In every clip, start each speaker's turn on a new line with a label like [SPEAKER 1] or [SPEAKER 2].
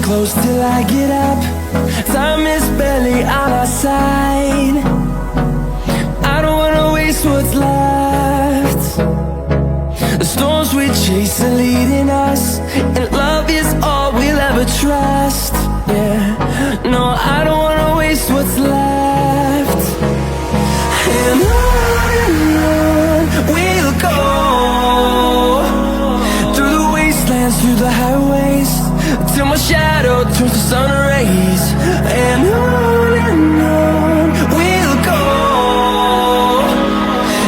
[SPEAKER 1] close till I get up. Time is barely on our side. I don't wanna waste what's left. The storms we chase are leading us, and love is all we'll ever trust. Yeah, no, I don't wanna waste what's left. And on we'll go, through the wastelands, through the highways, till my shadow turns to sun rays. And on we'll go,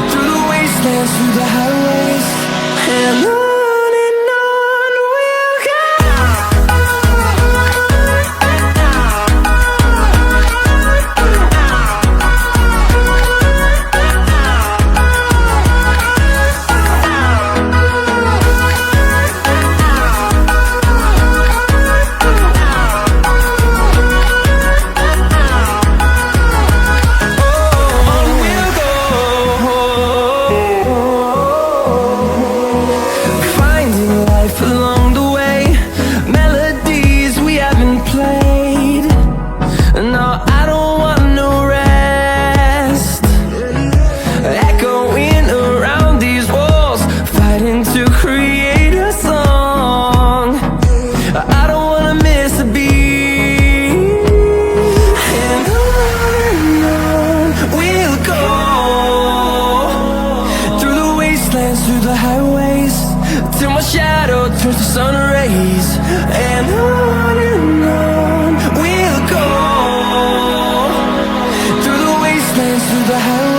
[SPEAKER 1] through the wastelands, through the highways, and on we'll go. Through the highways, till my shadow turns to sun rays. And on we'll go, through the wastelands, through the highways.